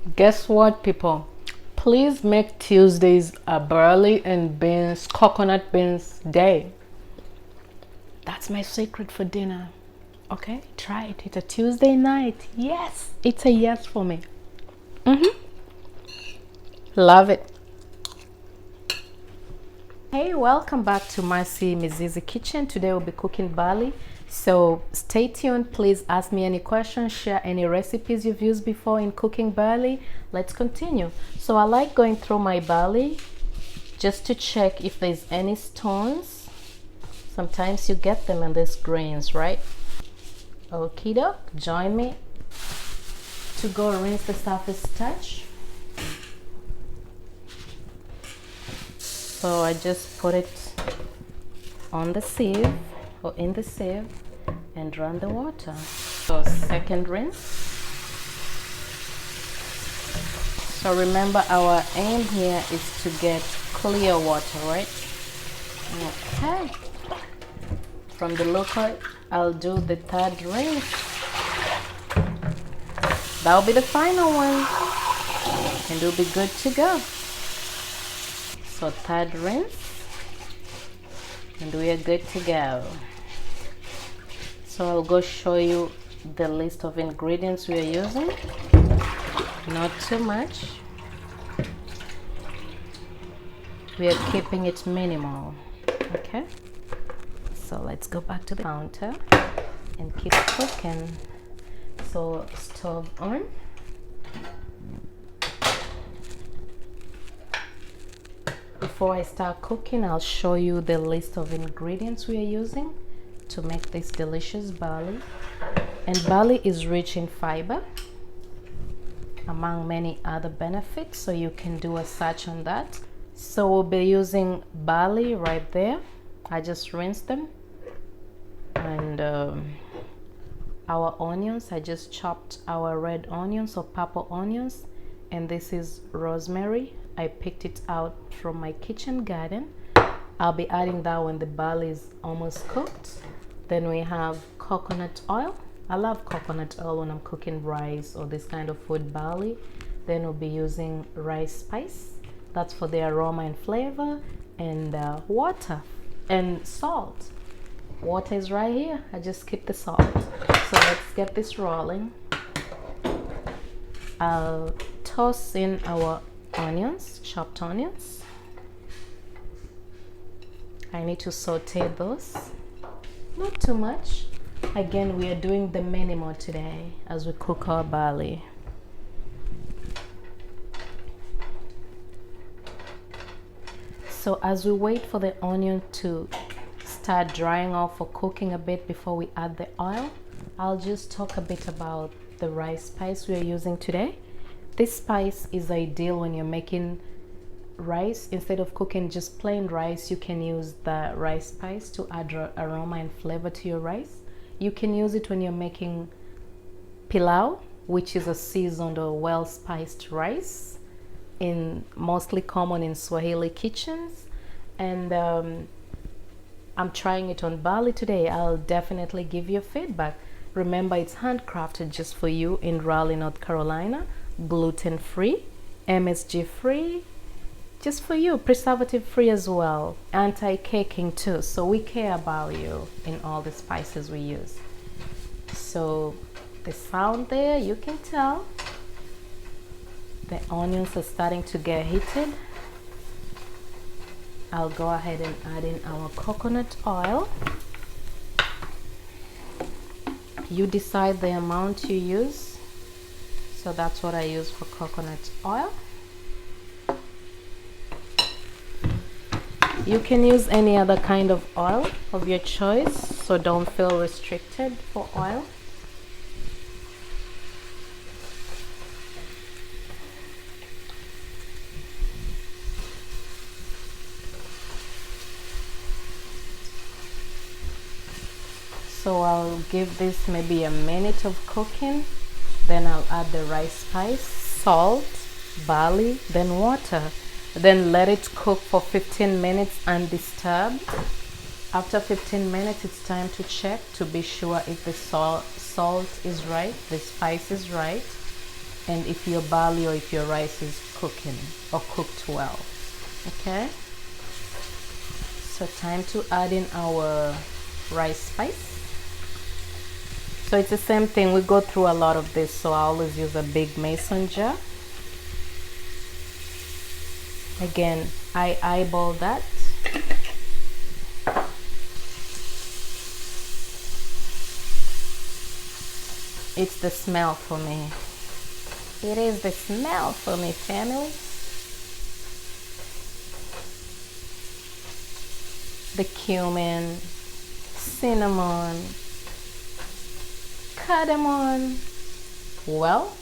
Guess what, people? Please make Tuesdays a barley and beans, coconut beans day. That's my secret for dinner. Okay, try it. It's a Tuesday night. Yes, it's a yes for me. Love it. Hey, welcome back to Mizizi kitchen. Today we'll be cooking barley. So stay tuned. Please ask me any questions, share any recipes you've used before in cooking barley. Let's continue. So I like going through my barley just to check if there's any stones. Sometimes you get them in these grains, right? Okie doke, join me to go rinse the surface starch. So I just put it on the sieve or in the sieve and run the water. So second rinse. So remember, our aim here is to get clear water, right? Okay. From the local, I'll do the third rinse. That'll be the final one, and we'll be good to go. So third rinse, and we are good to go. So I'll go show you the list of ingredients we are using. Not too much. We are keeping it minimal. Okay. So let's go back to the counter and keep cooking. So stove on. Before I start cooking, I'll show you the list of ingredients we are using to make this delicious barley. And barley is rich in fiber, among many other benefits, so you can do a search on that. So we'll be using barley right there. I just rinsed them. And our onions, I just chopped our red onions or purple onions, and this is rosemary. I picked it out from my kitchen garden. I'll be adding that when the barley is almost cooked. Then we have coconut oil. I love coconut oil when I'm cooking rice or this kind of food, barley. Then we'll be using rice spice. That's for the aroma and flavor. And water and salt. Water is right here. I just skipped the salt. So let's get this rolling. I'll toss in our onions, chopped onions. I need to saute those. Not too much. Again, we are doing the minimal today as we cook our barley. So as we wait for the onion to start drying off or cooking a bit before we add the oil, I'll just talk a bit about the rice spice we are using today. This spice is ideal when you're making rice. Instead of cooking just plain rice, you can use the rice spice to add aroma and flavor to your rice. You can use it when you're making pilau, which is a seasoned or well spiced rice, mostly common in Swahili kitchens. And I'm trying it on barley today. I'll definitely give you feedback. Remember, it's handcrafted just for you in Raleigh, North Carolina. Gluten free, MSG free, just for you, preservative free as well, anti-caking too. So we care about you in all the spices we use. So the sound there, you can tell the onions are starting to get heated. I'll go ahead and add in our coconut oil. You decide the amount you use. So that's what I use for coconut oil. You can use any other kind of oil of your choice, so don't feel restricted for oil. So I'll give this maybe a minute of cooking. Then I'll add the rice spice, salt, barley, then water. Then let it cook for 15 minutes undisturbed. After 15 minutes, it's time to check to be sure if the salt is right, the spice is right. and if your barley or if your rice is cooking or cooked well. Okay, so time to add in our rice spice. So it's the same thing, we go through a lot of this, so I always use a big mason jar. Again, I eyeball that. It's the smell for me. It is the smell for me, family. The cumin, cinnamon, cardamom. Well,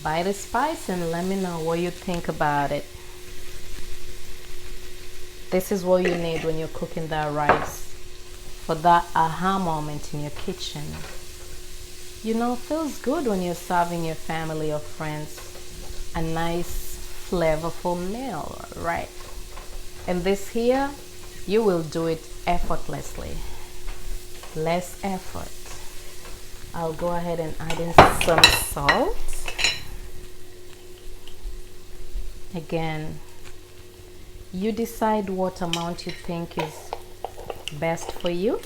buy the spice and let me know what you think about it. This is what you need when you're cooking that rice, for that aha moment in your kitchen. You know, it feels good when you're serving your family or friends a nice flavorful meal, right? And this here, you will do it effortlessly. Less effort. I'll go ahead and add in some salt. Again, you decide what amount you think is best for you.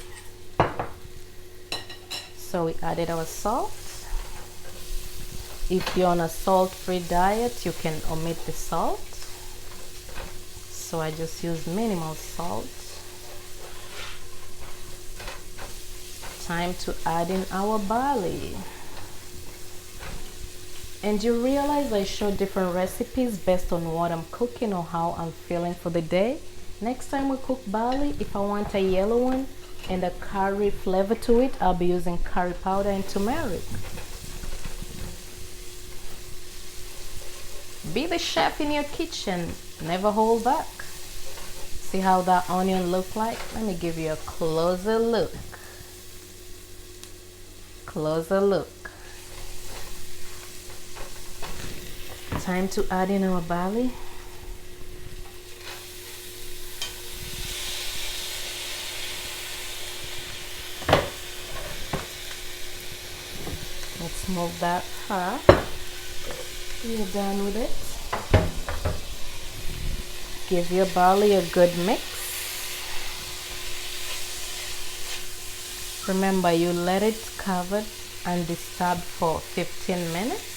So we added our salt. If you're on a salt-free diet, you can omit the salt. So I just use minimal salt. Time to add in our barley. And you realize I show different recipes based on what I'm cooking or how I'm feeling for the day. Next time we cook barley, if I want a yellow one and a curry flavor to it, I'll be using curry powder and turmeric. Be the chef in your kitchen, never hold back. See how that onion look like? Let me give you a closer look. Closer look. Time to add in our barley. Let's move that part. You're done with it. Give your barley a good mix. Remember, you let it covered and disturbed for 15 minutes.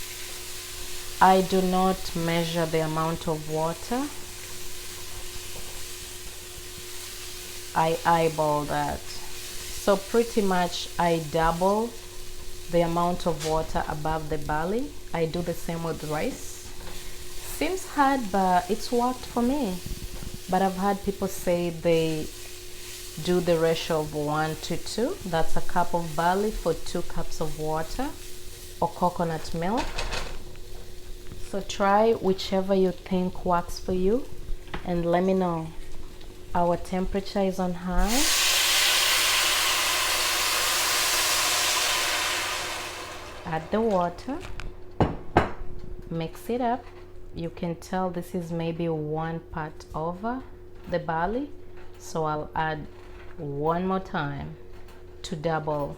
I do not measure the amount of water. I eyeball that. So pretty much I double the amount of water above the barley. I do the same with rice. Seems hard, but it's worked for me. But I've had people say they do the ratio of 1 to 2. That's a cup of barley for 2 cups of water or coconut milk. So try whichever you think works for you and let me know. Our temperature is on high. Add the water, mix it up. You can tell this is maybe 1 part over the barley, so I'll add one more time to double.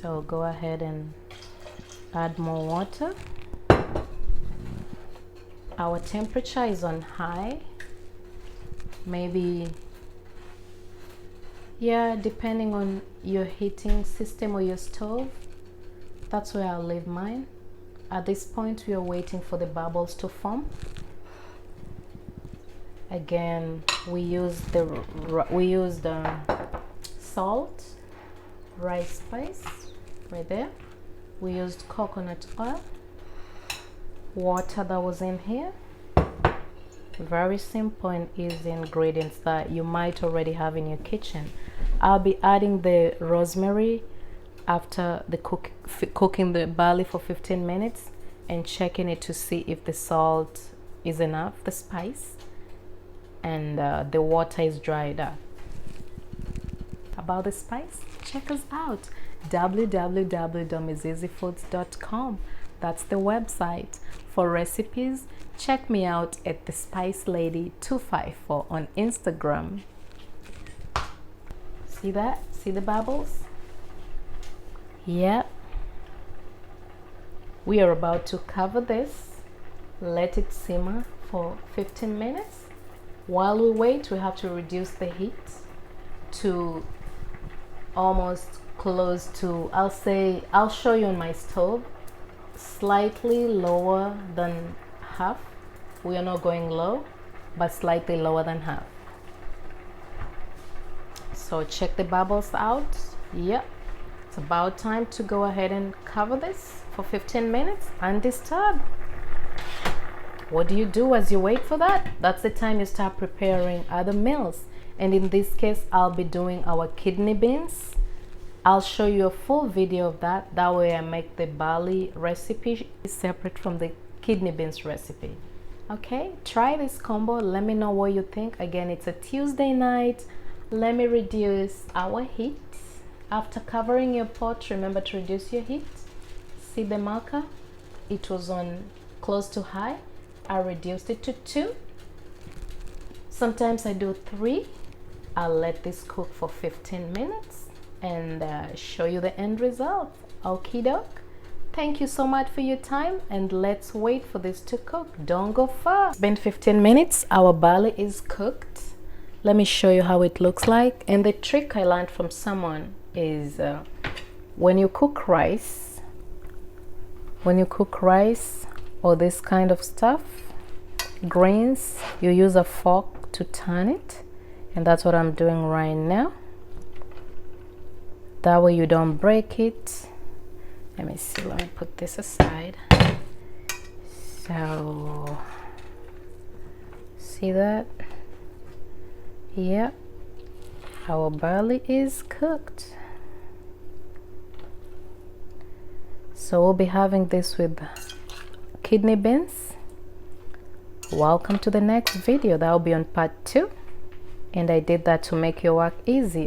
So go ahead and add more water. Our temperature is on high, maybe, yeah, depending on your heating system or your stove. That's where I'll leave mine. At this point, we are waiting for the bubbles to form. Again, we use the salt, rice spice right there. We used coconut oil, water that was in here. Very simple and easy ingredients that you might already have in your kitchen. I'll be adding the rosemary after the cooking the barley for 15 minutes and checking it to see if the salt is enough, the spice, and the water is dried up. About the spice, check us out, www.mizizifoods.com. That's the website. For recipes, check me out at the Spice Lady 254 on Instagram. See that? See the bubbles? Yep. We are about to cover this, let it simmer for 15 minutes. While we wait, we have to reduce the heat to almost close to, I'll show you on my stove, slightly lower than half. We are not going low, but slightly lower than half. So check the bubbles out. Yep, it's about time to go ahead and cover this for 15 minutes undisturbed. What do you do as you wait for that? That's the time you start preparing other meals. And in this case, I'll be doing our kidney beans. I'll show you a full video of that. That way I make the barley recipe separate from the kidney beans recipe. Okay, try this combo. Let me know what you think. Again, it's a Tuesday night. Let me reduce our heat. After covering your pot, remember to reduce your heat. See the marker? It was on close to high. I reduced it to 2. Sometimes I do 3. I'll let this cook for 15 minutes and show you the end result. Okie doke. Thank you so much for your time, and let's wait for this to cook. Don't go far. It's been 15 minutes. Our barley is cooked. Let me show you how it looks like. And the trick I learned from someone is when you cook rice or this kind of stuff, grains, you use a fork to turn it, and that's what I'm doing right now. That way you don't break it. Let me see, let me put this aside. So see that? Yep, our barley is cooked. So we'll be having this with kidney beans. Welcome to the next video. That will be on part 2, and I did that to make your work easy.